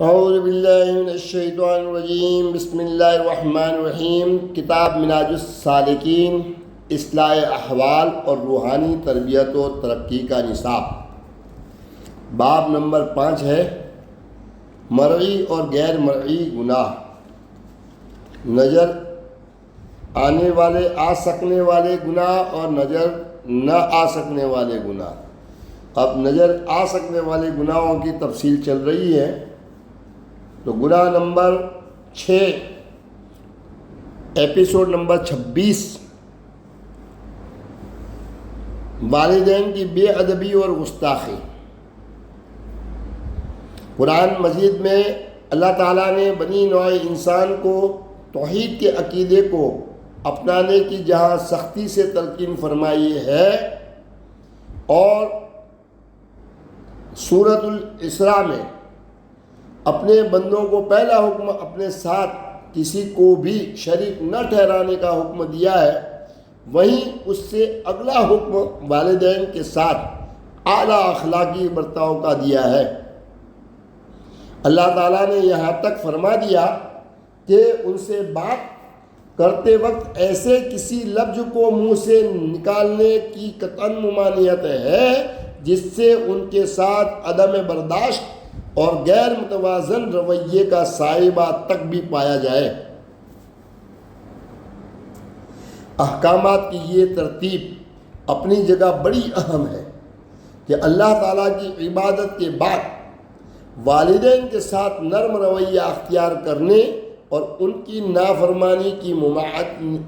اعوذ باللہ من الشیطان الرجیم، بسم اللہ الرحمن الرحیم۔ کتاب منہاج السالکین، اصلاح احوال اور روحانی تربیت و ترقی کا نصاب، باب نمبر 5 ہے مرئی اور غیر مرئی گناہ۔ نظر آنے والے آ سکنے والے گناہ اور نظر نہ آ سکنے والے گناہ۔ اب نظر آ سکنے والے گناہوں کی تفصیل چل رہی ہے، تو گناہ نمبر 6 ایپیسوڈ نمبر 26، والدین کی بے ادبی اور گستاخی۔ قرآن مجید میں اللہ تعالیٰ نے بنی نوع انسان کو توحید کے عقیدے کو اپنانے کی جہاں سختی سے تلقین فرمائی ہے، اور سورۃ الاسراء میں اپنے بندوں کو پہلا حکم اپنے ساتھ کسی کو بھی شریک نہ ٹھہرانے کا حکم دیا ہے، وہیں اس سے اگلا حکم والدین کے ساتھ اعلیٰ اخلاقی برتاؤ کا دیا ہے۔ اللہ تعالیٰ نے یہاں تک فرما دیا کہ ان سے بات کرتے وقت ایسے کسی لفظ کو منہ سے نکالنے کی قطعاً ممانعت ہے جس سے ان کے ساتھ عدم برداشت اور غیر متوازن رویے کا سائبہ تک بھی پایا جائے۔ احکامات کی یہ ترتیب اپنی جگہ بڑی اہم ہے کہ اللہ تعالیٰ کی عبادت کے بعد والدین کے ساتھ نرم رویہ اختیار کرنے اور ان کی نافرمانی کی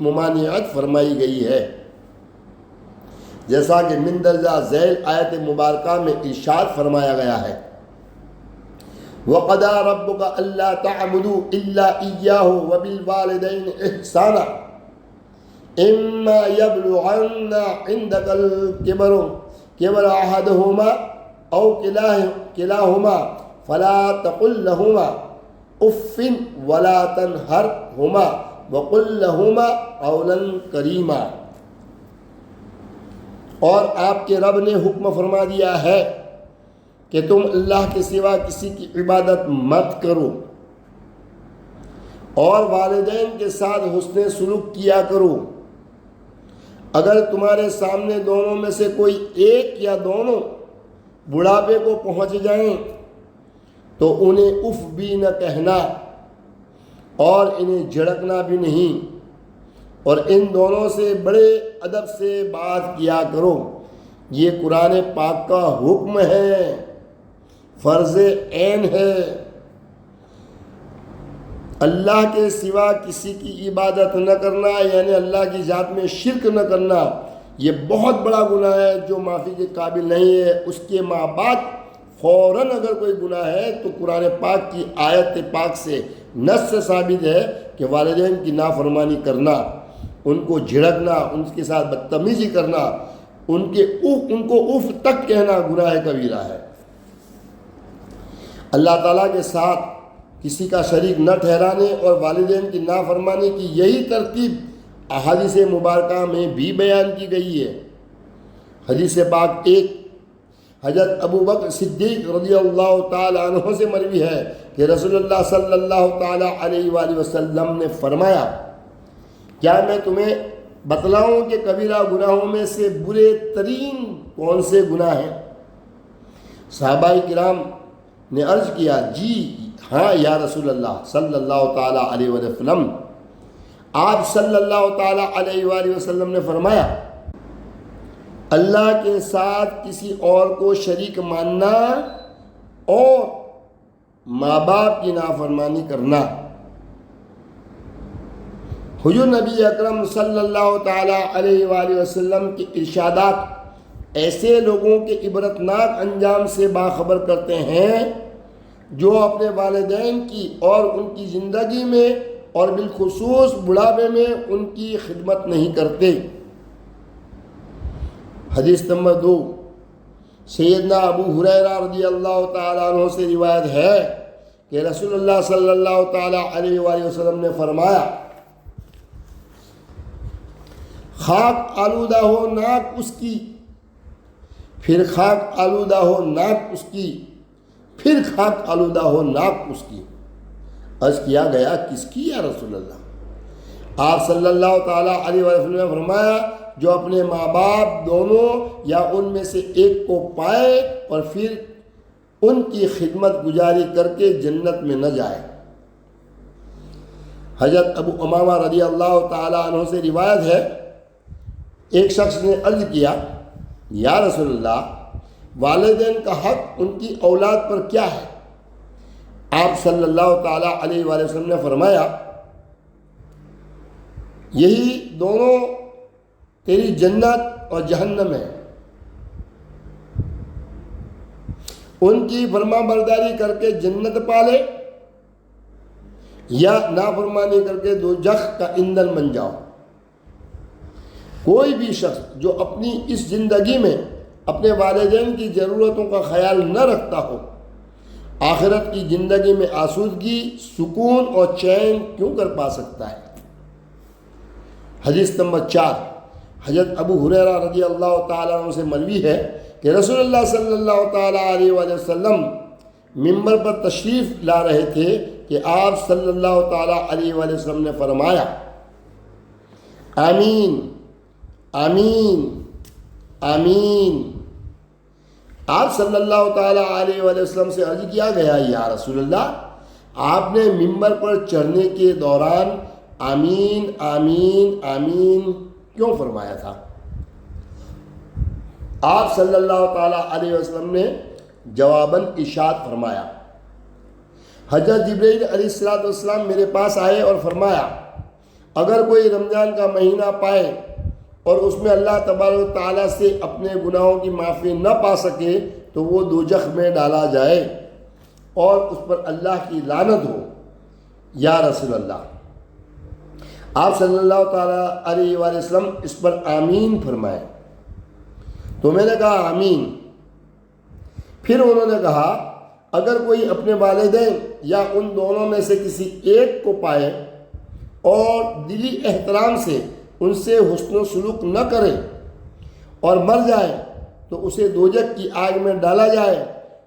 ممانعت فرمائی گئی ہے، جیسا کہ مندرجہ ذیل آیت مبارکہ میں ارشاد فرمایا گیا ہے، وَقَضَىٰ رَبُّكَ أَلَّا تَعْبُدُوا إِلَّا إِيَّاهُ وَبِالْوَالِدَيْنِ إِحْسَانًا إِمَّا يَبْلُغَنَّ عِندَكَ الْكِبَرَ أَحَدُهُمَا أَوْ كِلَاهُمَا فَلَا تَقُل لَّهُمَا أُفٍّ وَلَا تَنْهَرْهُمَا وَقُل لَّهُمَا قَوْلًا كَرِيمًا۔ اور آپ کے رب نے حکم فرما دیا ہے کہ تم اللہ کے سوا کسی کی عبادت مت کرو، اور والدین کے ساتھ حسن سلوک کیا کرو۔ اگر تمہارے سامنے دونوں میں سے کوئی ایک یا دونوں بڑھاپے کو پہنچ جائیں تو انہیں اف بھی نہ کہنا اور انہیں جھڑکنا بھی نہیں، اور ان دونوں سے بڑے ادب سے بات کیا کرو۔ یہ قرآن پاک کا حکم ہے، فرض عین ہے۔ اللہ کے سوا کسی کی عبادت نہ کرنا، یعنی اللہ کی ذات میں شرک نہ کرنا، یہ بہت بڑا گناہ ہے جو معافی کے قابل نہیں ہے۔ اس کے ماں بعد فوراً اگر کوئی گناہ ہے تو قرآن پاک کی آیت پاک سے نص سے ثابت ہے کہ والدین کی نافرمانی کرنا، ان کو جھڑکنا، ان کے ساتھ بدتمیزی کرنا، ان کو اف تک کہنا گناہ کبیرہ ہے۔ اللہ تعالیٰ کے ساتھ کسی کا شریک نہ ٹھہرانے اور والدین کی نافرمانی کی یہی ترتیب احادیث مبارکہ میں بھی بیان کی گئی ہے۔ حدیث پاک ایک حضرت ابو بکر صدیق رضی اللہ تعالی عنہ سے مروی ہے کہ رسول اللہ صلی اللہ تعالی علیہ وآلہ وسلم نے فرمایا، کیا میں تمہیں بتلاؤں کہ کبیرہ گناہوں میں سے برے ترین کون سے گناہ ہیں؟ صحابہ کرام نے عرض کیا، جی ہاں یا رسول اللہ صلی اللہ تعالی علیہ وآلہ وسلم۔ آپ صلی اللہ تعالی علیہ وآلہ وسلم نے فرمایا، اللہ کے ساتھ کسی اور کو شریک ماننا اور ماں باپ کی نافرمانی کرنا۔ حضور نبی اکرم صلی اللہ تعالی علیہ وآلہ وسلم کے ارشادات ایسے لوگوں کے عبرتناک انجام سے باخبر کرتے ہیں جو اپنے والدین کی اور ان کی زندگی میں اور بالخصوص بڑھاپے میں ان کی خدمت نہیں کرتے۔ حدیث نمبر 2، سیدنا ابو ہریرہ رضی اللہ تعالیٰ عنہ سے روایت ہے کہ رسول اللہ صلی اللہ تعالیٰ علیہ وآلہ وسلم نے فرمایا، خاک آلودہ ہو ناک اس کی، پھر خاک آلودہ ہو ناک اس کی، پھر خاک آلودہ ہو ناک اس کی۔ عرض کیا گیا کس کی یا رسول اللہ؟ آپ صلی اللہ تعالیٰ علیہ وسلم نے فرمایا جو اپنے ماں باپ دونوں یا ان میں سے ایک کو پائے اور پھر ان کی خدمت گزاری کر کے جنت میں نہ جائے۔ حضرت ابو امامہ رضی اللہ تعالیٰ عنہ سے روایت ہے، ایک شخص نے عرض کیا یا رسول اللہ والدین کا حق ان کی اولاد پر کیا ہے؟ آپ صلی اللہ تعالیٰ علیہ وآلہ وسلم نے فرمایا یہی دونوں تیری جنت اور جہنم ہے، ان کی فرما برداری کر کے جنت پالے یا نافرمانی کر کے دوزخ کا ایندھن بن جاؤ۔ کوئی بھی شخص جو اپنی اس زندگی میں اپنے والدین کی ضرورتوں کا خیال نہ رکھتا ہو، آخرت کی زندگی میں آسودگی، سکون اور چین کیوں کر پا سکتا ہے؟ حدیث نمبر 4 حضرت ابو ہریرہ رضی اللہ تعالیٰ عنہ سے مروی ہے کہ رسول اللہ صلی اللہ تعالیٰ علیہ وآلہ وسلم ممبر پر تشریف لا رہے تھے کہ آپ صلی اللہ تعالیٰ علیہ وآلہ وسلم نے فرمایا آمین آمین آمین۔ آپ صلی اللہ تعالیٰ علیہ وآلہ وسلم سے عرض کیا گیا یا رسول اللہ آپ نے ممبر پر چڑھنے کے دوران آمین آمین آمین کیوں فرمایا تھا؟ آپ صلی اللہ تعالیٰ علیہ وسلم نے جواباً ارشاد فرمایا حضرت جبرائیل علیہ السلام میرے پاس آئے اور فرمایا اگر کوئی رمضان کا مہینہ پائے اور اس میں اللہ تبارک و تعالیٰ سے اپنے گناہوں کی معافی نہ پا سکے تو وہ دوزخ میں ڈالا جائے اور اس پر اللہ کی لعنت ہو یا رسول اللہ۔ آپ صلی اللہ تعالیٰ علیہ وآلہ وسلم اس پر آمین فرمائے تو میں نے کہا آمین۔ پھر انہوں نے کہا اگر کوئی اپنے والدین یا ان دونوں میں سے کسی ایک کو پائے اور دلی احترام سے ان سے حسن و سلوک نہ کرے اور مر جائے تو اسے دوزخ کی آگ میں ڈالا جائے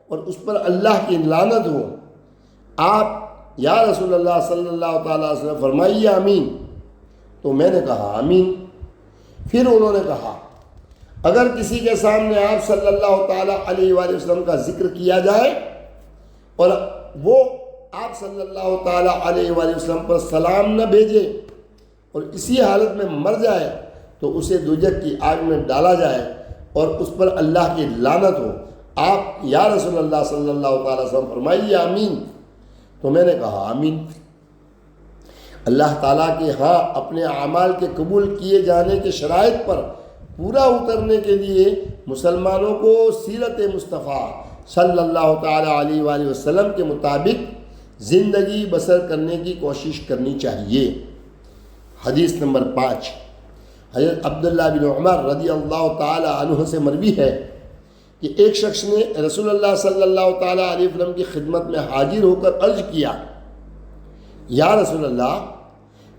اور اس پر اللہ کی لعنت ہو۔ آپ یا رسول اللہ صلی اللہ تعالیٰ علیہ وسلم فرمائیے آمین تو میں نے کہا آمین۔ پھر انہوں نے کہا اگر کسی کے سامنے آپ صلی اللہ تعالیٰ علیہ وآلہ وسلم کا ذکر کیا جائے اور وہ آپ صلی اللہ تعالیٰ علیہ وآلہ وسلم پر سلام نہ بھیجے اور اسی حالت میں مر جائے تو اسے دوزخ کی آگ میں ڈالا جائے اور اس پر اللہ کی لعنت ہو۔ آپ یا رسول اللہ صلی اللہ تعالیٰ وسلم فرمائیے آمین تو میں نے کہا آمین۔ اللہ تعالیٰ کے ہاں اپنے اعمال کے قبول کیے جانے کے شرائط پر پورا اترنے کے لیے مسلمانوں کو سیرت مصطفیٰ صلی اللہ تعالیٰ علیہ وآلہ وسلم کے مطابق زندگی بسر کرنے کی کوشش کرنی چاہیے۔ حدیث نمبر 5 حضرت عبداللہ بن عمر رضی اللہ تعالیٰ عنہ سے مروی ہے کہ ایک شخص نے رسول اللہ صلی اللہ تعالیٰ علیہ وسلم کی خدمت میں حاضر ہو کر عرض کیا یا رسول اللہ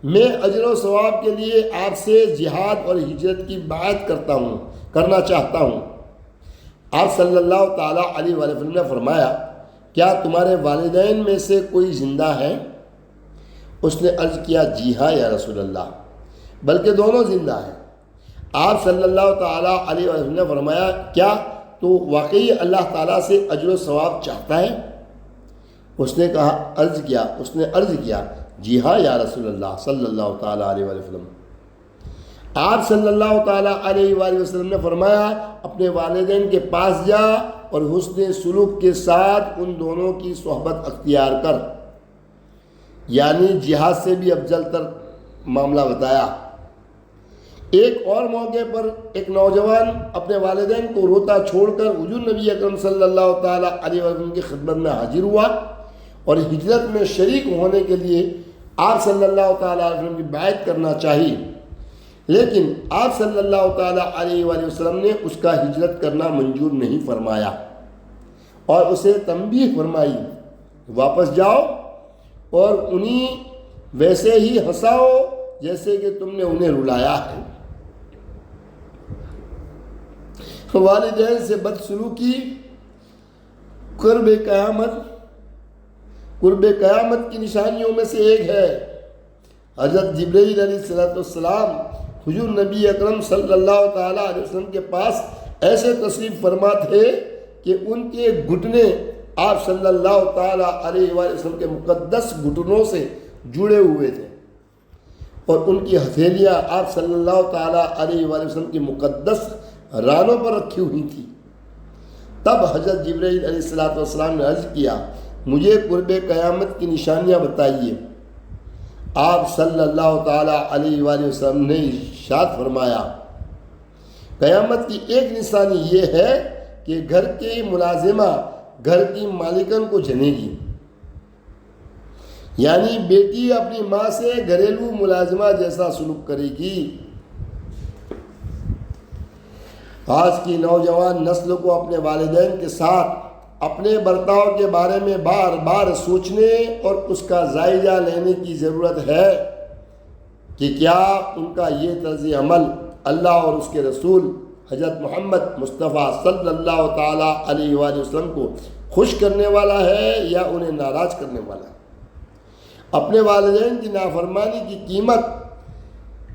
میں اجر و ثواب کے لیے آپ سے جہاد اور ہجرت کی بیعت کرنا چاہتا ہوں۔ آپ صلی اللہ تعالیٰ علیہ وسلم نے فرمایا کیا تمہارے والدین میں سے کوئی زندہ ہے؟ اس نے عرض کیا جی ہاں یا رسول اللہ بلکہ دونوں زندہ ہیں۔ آپ صلی اللہ تعالیٰ علیہ وسلم نے فرمایا کیا تو واقعی اللہ تعالیٰ سے اجر و ثواب چاہتا ہے؟ اس نے عرض کیا جی ہاں یا رسول اللہ صلی اللہ تعالیٰ علیہ وسلم۔ آپ صلی اللہ تعالیٰ علیہ وآلہ وسلم نے فرمایا اپنے والدین کے پاس جا اور حسن سلوک کے ساتھ ان دونوں کی صحبت اختیار کر، یعنی جہاد سے بھی افضل تر معاملہ بتایا۔ ایک اور موقع پر ایک نوجوان اپنے والدین کو روتا چھوڑ کر حضور نبی اکرم صلی اللہ تعالیٰ علیہ وسلم کی خدمت میں حاضر ہوا اور ہجرت میں شریک ہونے کے لیے آپ صلی اللہ تعالیٰ علیہ وسلم کی بیعت کرنا چاہیے، لیکن آپ صلی اللہ تعالیٰ علیہ وآلہ وسلم نے اس کا ہجرت کرنا منظور نہیں فرمایا اور اسے تنبیہ فرمائی واپس جاؤ اور انہیں ویسے ہی ہنساؤ جیسے کہ تم نے انہیں رلایا ہے۔ والدین سے بدسلوکی قرب قیامت کی نشانیوں میں سے ایک ہے حضرت جبرائیل علیہ السلام حضور نبی اکرم صلی اللہ تعالیٰ علیہ وسلم کے پاس ایسے تشریف فرما تھے کہ ان کے گھٹنے آپ صلی اللہ تعالیٰ علیہ وسلم کے مقدس گھٹنوں سے جڑے ہوئے تھے اور ان کی ہتھیلیاں آپ صلی اللہ تعالیٰ علیہ وسلم کی مقدس رانوں پر رکھی ہوئی تھی۔ تب حضرت جبرائیل علیہ السلام نے عرض کیا مجھے قرب قیامت کی نشانیاں بتائیے۔ آپ صلی اللہ تعالیٰ علیہ وسلم نے ارشاد فرمایا قیامت کی ایک نشانی یہ ہے کہ گھر کی ملازمہ گھر کی مالکن کو جنے گی، یعنی بیٹی اپنی ماں سے گھریلو ملازمہ جیسا سلوک کرے گی۔ آج کی نوجوان نسل کو اپنے والدین کے ساتھ اپنے برتاؤ کے بارے میں بار بار سوچنے اور اس کا جائزہ لینے کی ضرورت ہے کہ کیا ان کا یہ طرز عمل اللہ اور اس کے رسول حضرت محمد مصطفیٰ صلی اللہ تعالیٰ علیہ وآلہ وسلم کو خوش کرنے والا ہے یا انہیں ناراض کرنے والا ہے۔ اپنے والدین کی نافرمانی کی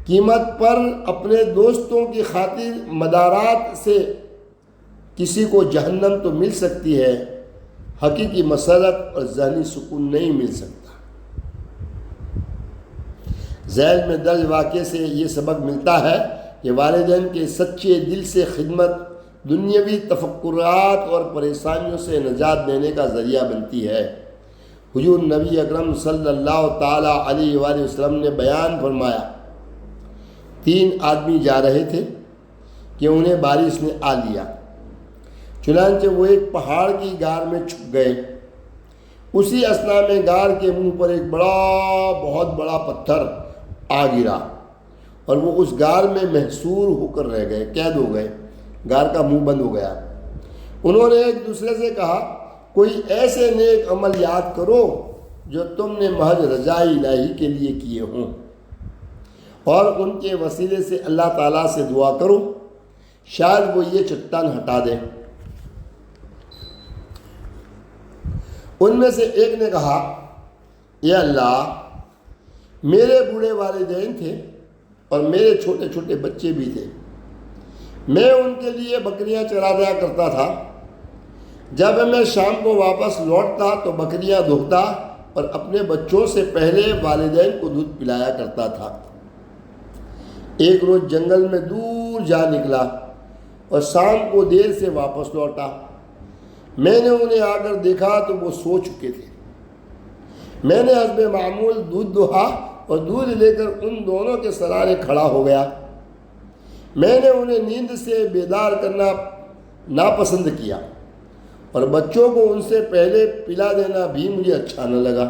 قیمت پر اپنے دوستوں کی خاطر مدارات سے کسی کو جہنم تو مل سکتی ہے، حقیقی مسرت اور ذہنی سکون نہیں مل سکتا۔ ذیل میں درج واقعے سے یہ سبق ملتا ہے کہ والدین کے سچے دل سے خدمت دنیاوی تفکرات اور پریشانیوں سے نجات دینے کا ذریعہ بنتی ہے۔ حضور نبی اکرم صلی اللہ تعالیٰ علیہ وآلہ وسلم نے بیان فرمایا 3 آدمی جا رہے تھے کہ انہیں بارش نے آ لیا، چنانچہ وہ ایک پہاڑ کی غار میں چھپ گئے۔ اسی اثنا میں غار کے منہ پر ایک بہت بڑا پتھر آ گرا اور وہ اس غار میں محصور ہو کر رہ گئے، قید ہو گئے، غار کا منہ بند ہو گیا۔ انہوں نے ایک دوسرے سے کہا کوئی ایسے نیک عمل یاد کرو جو تم نے محض رضا الہی کے لیے کیے ہوں، اور ان کے وسیلے سے اللہ تعالیٰ سے دعا کرو شاید وہ یہ چٹان ہٹا دے۔ ان میں سے ایک نے کہا یا اللہ میرے بوڑھے والدین تھے اور میرے چھوٹے چھوٹے بچے بھی تھے، میں ان کے لیے بکریاں چرا دیا کرتا تھا، جب میں شام کو واپس لوٹتا تو بکریاں دھوتا اور اپنے بچوں سے پہلے والدین کو دودھ پلایا کرتا تھا۔ ایک روز جنگل میں دور جا نکلا اور شام کو دیر سے واپس لوٹا۔ میں نے انہیں آ کر دیکھا تو وہ سو چکے تھے۔ میں نے حسب معمول دودھ دہا اور دودھ لے کر ان دونوں کے سرانے کھڑا ہو گیا۔ میں نے انہیں نیند سے بیدار کرنا ناپسند کیا اور بچوں کو ان سے پہلے پلا دینا بھی مجھے اچھا نہ لگا،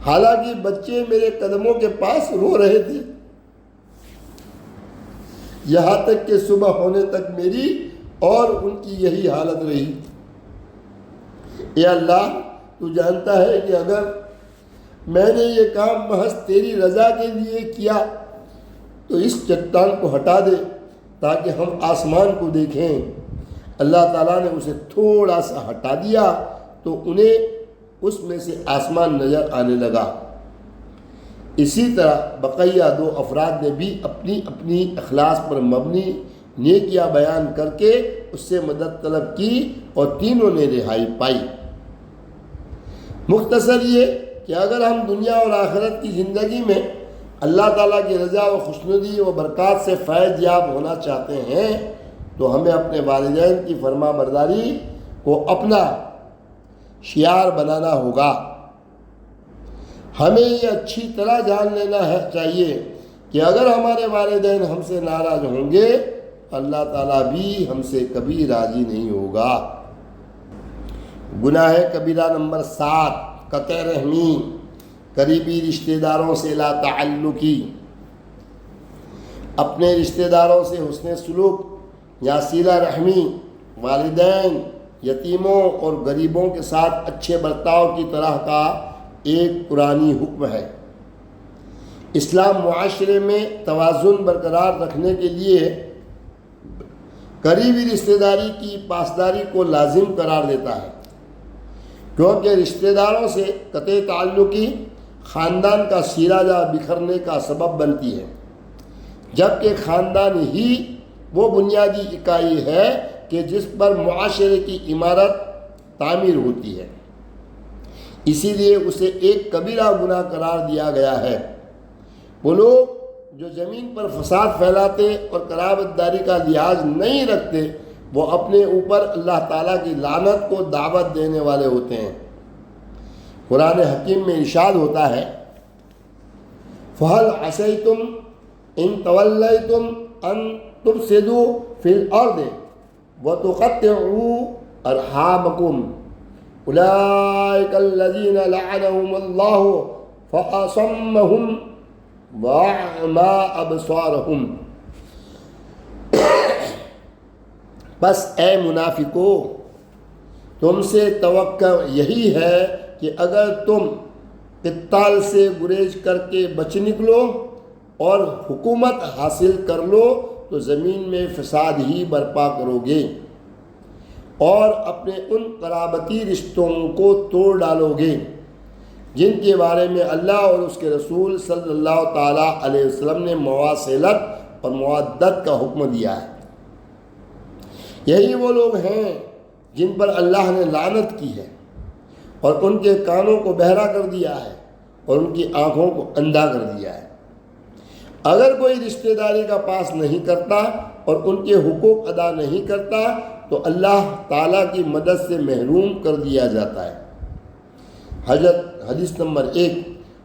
حالانکہ بچے میرے قدموں کے پاس رو رہے تھے، یہاں تک کہ صبح ہونے تک میری اور ان کی یہی حالت رہی۔ اے اللہ تو جانتا ہے کہ اگر میں نے یہ کام محض تیری رضا کے لیے کیا تو اس چٹان کو ہٹا دے تاکہ ہم آسمان کو دیکھیں۔ اللہ تعالیٰ نے اسے تھوڑا سا ہٹا دیا تو انہیں اس میں سے آسمان نظر آنے لگا۔ اسی طرح بقیہ 2 افراد نے بھی اپنی اپنی اخلاص پر مبنی نیکیاں بیان کر کے اس سے مدد طلب کی اور تینوں نے رہائی پائی۔ مختصر یہ کہ اگر ہم دنیا اور آخرت کی زندگی میں اللہ تعالیٰ کی رضا و خوشنودی و برکات سے فیض یاب ہونا چاہتے ہیں تو ہمیں اپنے والدین کی فرما برداری کو اپنا شعار بنانا ہوگا۔ ہمیں یہ اچھی طرح جان لینا چاہیے کہ اگر ہمارے والدین ہم سے ناراض ہوں گے اللہ تعالیٰ بھی ہم سے کبھی راضی نہیں ہوگا۔ گناہ کبیرہ نمبر 7 قطع رحمی، قریبی رشتہ داروں سے لا تعلقی۔ اپنے رشتہ داروں سے حسن سلوک یا صلہ رحمی، والدین، یتیموں اور غریبوں کے ساتھ اچھے برتاؤ کی طرح کا ایک قرآنی حکم ہے۔ اسلام معاشرے میں توازن برقرار رکھنے کے لیے قریبی رشتہ داری کی پاسداری کو لازم قرار دیتا ہے، کیونکہ رشتہ داروں سے قطع تعلقی خاندان کا سیرا جا بکھرنے کا سبب بنتی ہے، جبکہ خاندان ہی وہ بنیادی اکائی ہے کہ جس پر معاشرے کی عمارت تعمیر ہوتی ہے، اسی لیے اسے ایک کبیرہ گناہ قرار دیا گیا ہے۔ وہ لوگ جو زمین پر فساد پھیلاتے اور قرابت داری کا لحاظ نہیں رکھتے، وہ اپنے اوپر اللہ تعالیٰ کی لعنت کو دعوت دینے والے ہوتے ہیں۔ قرآن حکیم میں ارشاد ہوتا ہے، فَهَلْ عَسَيْتُمْ إِن تَوَلَّيْتُمْ أَن تُفْسِدُوا فِي الْأَرْضِ وَتُقَطِّعُوا أَرْحَامَكُمْ أُولَئِكَ الَّذِينَ لَعَنَهُمُ اللَّهُ فَأَصَمَّهُمْ وَأَعْمَىٰ أَبْصَارَهُمْ۔ بس اے منافقو، تم سے توقع یہی ہے کہ اگر تم قتال سے گریز کر کے بچ نکلو اور حکومت حاصل کر لو تو زمین میں فساد ہی برپا کرو گے اور اپنے ان قرابتی رشتوں کو توڑ ڈالو گے جن کے بارے میں اللہ اور اس کے رسول صلی اللہ تعالیٰ علیہ وسلم نے مواصلت اور موادت کا حکم دیا ہے۔ یہی وہ لوگ ہیں جن پر اللہ نے لعنت کی ہے اور ان کے کانوں کو بہرا کر دیا ہے اور ان کی آنکھوں کو اندھا کر دیا ہے۔ اگر کوئی رشتہ داری کا پاس نہیں کرتا اور ان کے حقوق ادا نہیں کرتا تو اللہ تعالیٰ کی مدد سے محروم کر دیا جاتا ہے۔ حدیث نمبر 1،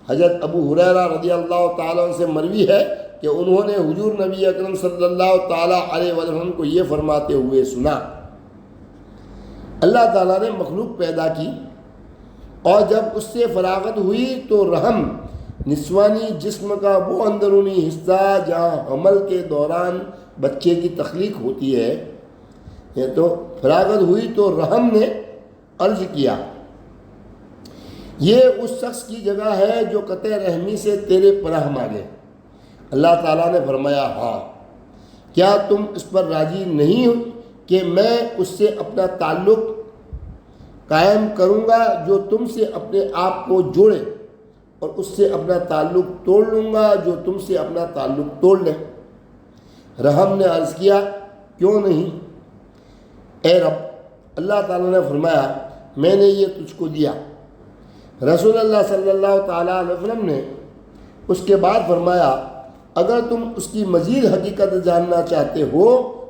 حضرت ابو ہریرہ رضی اللہ تعالیٰ عنہ سے مروی ہے کہ انہوں نے حضور نبی اکرم صلی اللہ تعالیٰ علیہ وسلم کو یہ فرماتے ہوئے سنا، اللہ تعالیٰ نے مخلوق پیدا کی اور جب اس سے فراغت ہوئی تو رحم نسوانی جسم کا وہ اندرونی حصہ جہاں حمل کے دوران بچے کی تخلیق ہوتی ہے، یہ تو فراغت ہوئی تو رحم نے عرض کیا، یہ اس شخص کی جگہ ہے جو قطع رحمی سے تیرے پناہ مانگے۔ اللہ تعالیٰ نے فرمایا، ہاں، کیا تم اس پر راضی نہیں ہو کہ میں اس سے اپنا تعلق قائم کروں گا جو تم سے اپنے آپ کو جوڑے اور اس سے اپنا تعلق توڑ لوں گا جو تم سے اپنا تعلق توڑ لے۔ رحم نے عرض کیا، کیوں نہیں اے رب؟ اللہ تعالیٰ نے فرمایا، میں نے یہ تجھ کو دیا۔ رسول اللہ صلی اللہ تعالیٰ علیہ وسلم نے اس کے بعد فرمایا، اگر تم اس کی مزید حقیقت جاننا چاہتے ہو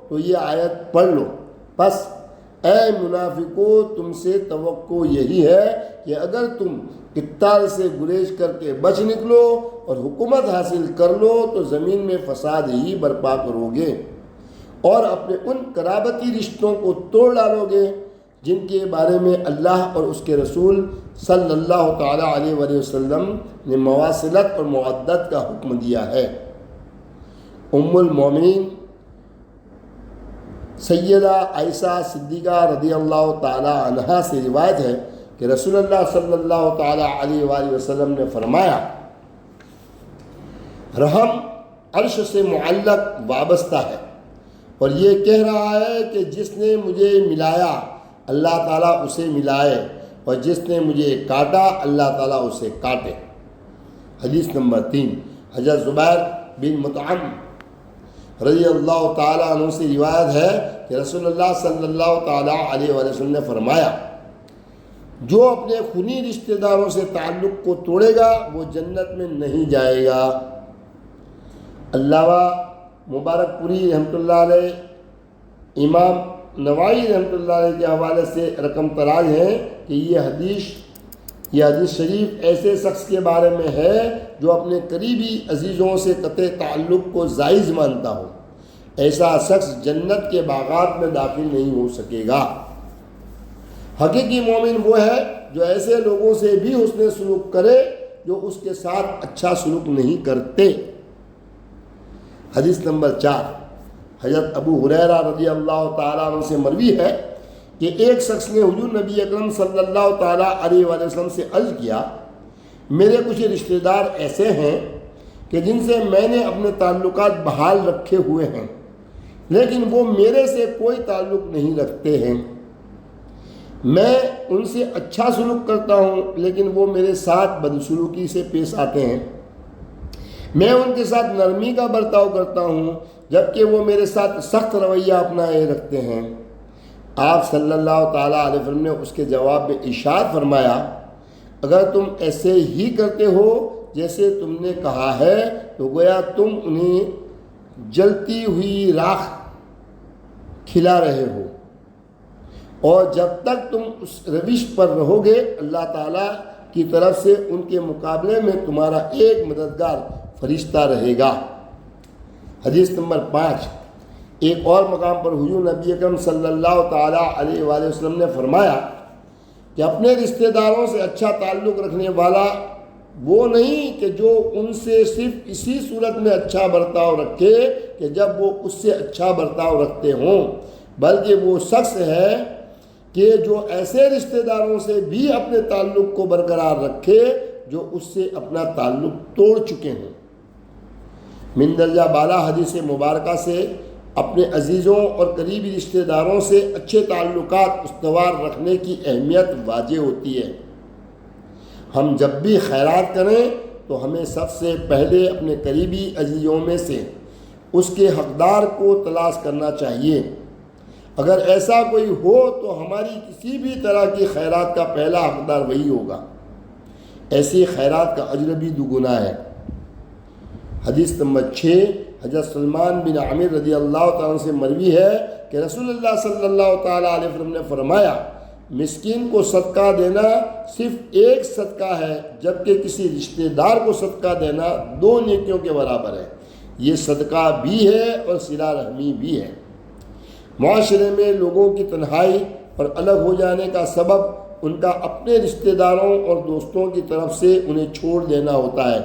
تو یہ آیت پڑھ لو۔ پس اے منافقو، تم سے توقع یہی ہے کہ اگر تم قتال سے گریز کر کے بچ نکلو اور حکومت حاصل کر لو تو زمین میں فساد ہی برپا کرو گے اور اپنے ان قرابتی رشتوں کو توڑ ڈالو گے جن کے بارے میں اللہ اور اس کے رسول صلی اللہ تعالیٰ علیہ وآلہ وسلم نے مواصلت اور موادت کا حکم دیا ہے۔ ام المومنین سیدہ عائشہ صدیقہ رضی اللہ تعالیٰ عنہا سے روایت ہے کہ رسول اللہ صلی اللہ تعالیٰ علیہ وآلہ وسلم نے فرمایا، رحم عرش سے معلق وابستہ ہے اور یہ کہہ رہا ہے کہ جس نے مجھے ملایا اللہ تعالیٰ اسے ملائے اور جس نے مجھے کاٹا اللہ تعالیٰ اسے کاٹے۔ حدیث نمبر 3، حضرت زبیر بن مطعم رضی اللہ تعالیٰ عنہ سے روایت ہے کہ رسول اللہ صلی اللہ تعالیٰ علیہ وآلہ وسلم نے فرمایا، جو اپنے خونی رشتہ داروں سے تعلق کو توڑے گا وہ جنت میں نہیں جائے گا۔ علامہ مبارک پوری رحمۃ اللہ علیہ، امام نوائی رحمۃ اللہ علیہ کے حوالے سے رقم تراج ہیں کہ یہ حدیث شریف ایسے شخص کے بارے میں ہے جو اپنے قریبی عزیزوں سے قطع تعلق کو جائز مانتا ہو، ایسا شخص جنت کے باغات میں داخل نہیں ہو سکے گا۔ حقیقی مومن وہ ہے جو ایسے لوگوں سے بھی حسن سلوک کرے جو اس کے ساتھ اچھا سلوک نہیں کرتے۔ حدیث نمبر 4، حضرت ابو ہریرہ رضی اللہ تعالیٰ عنہ سے مروی ہے کہ ایک شخص نے حضور نبی اکرم صلی اللہ تعالیٰ علیہ وآلہ وسلم سے عرض کیا، میرے کچھ رشتہ دار ایسے ہیں کہ جن سے میں نے اپنے تعلقات بحال رکھے ہوئے ہیں، لیکن وہ میرے سے کوئی تعلق نہیں رکھتے ہیں۔ میں ان سے اچھا سلوک کرتا ہوں لیکن وہ میرے ساتھ بدسلوکی سے پیش آتے ہیں۔ میں ان کے ساتھ نرمی کا برتاؤ کرتا ہوں جبکہ وہ میرے ساتھ سخت رویہ اپنائے رکھتے ہیں۔ آپ صلی اللہ تعالیٰ علیہ وسلم نے اس کے جواب میں ارشاد فرمایا، اگر تم ایسے ہی کرتے ہو جیسے تم نے کہا ہے تو گویا تم انہیں جلتی ہوئی راکھ کھلا رہے ہو، اور جب تک تم اس روش پر رہو گے اللہ تعالیٰ کی طرف سے ان کے مقابلے میں تمہارا ایک مددگار فرشتہ رہے گا۔ حدیث نمبر 5۔ ایک اور مقام پر حضور نبی اکرم صلی اللہ تعالیٰ علیہ وآلہ وسلم نے فرمایا کہ اپنے رشتہ داروں سے اچھا تعلق رکھنے والا وہ نہیں کہ جو ان سے صرف اسی صورت میں اچھا برتاؤ رکھے کہ جب وہ اس سے اچھا برتاؤ رکھتے ہوں، بلکہ وہ شخص ہے کہ جو ایسے رشتہ داروں سے بھی اپنے تعلق کو برقرار رکھے جو اس سے اپنا تعلق توڑ چکے ہوں۔ مندرجہ بالا حدیث مبارکہ سے اپنے عزیزوں اور قریبی رشتہ داروں سے اچھے تعلقات استوار رکھنے کی اہمیت واضح ہوتی ہے۔ ہم جب بھی خیرات کریں تو ہمیں سب سے پہلے اپنے قریبی عزیزوں میں سے اس کے حقدار کو تلاش کرنا چاہیے۔ اگر ایسا کوئی ہو تو ہماری کسی بھی طرح کی خیرات کا پہلا حقدار وہی ہوگا۔ ایسی خیرات کا اجر بھی دوگنا ہے۔ حدیث نمبر 6۔ حضرت سلمان بن عامر رضی اللہ تعالیٰ عنہ سے مروی ہے کہ رسول اللہ صلی اللہ تعالیٰ علیہ وسلم نے فرمایا، مسکین کو صدقہ دینا صرف ایک صدقہ ہے جبکہ کسی رشتہ دار کو صدقہ دینا 2 نیکیوں کے برابر ہے۔ یہ صدقہ بھی ہے اور صلہ رحمی بھی ہے۔ معاشرے میں لوگوں کی تنہائی اور الگ ہو جانے کا سبب ان کا اپنے رشتہ داروں اور دوستوں کی طرف سے انہیں چھوڑ دینا ہوتا ہے۔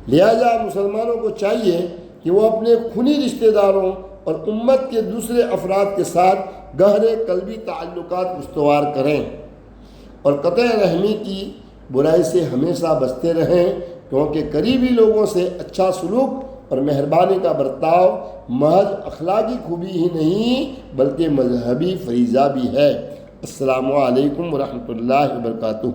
لہذا مسلمانوں کو چاہیے کہ وہ اپنے خونی رشتہ داروں اور امت کے دوسرے افراد کے ساتھ گہرے قلبی تعلقات استوار کریں اور قطع رحمی کی برائی سے ہمیشہ بچتے رہیں، کیونکہ قریبی لوگوں سے اچھا سلوک اور مہربانی کا برتاؤ محض اخلاقی خوبی ہی نہیں بلکہ مذہبی فریضہ بھی ہے۔ السلام علیکم ورحمۃ اللہ وبرکاتہ۔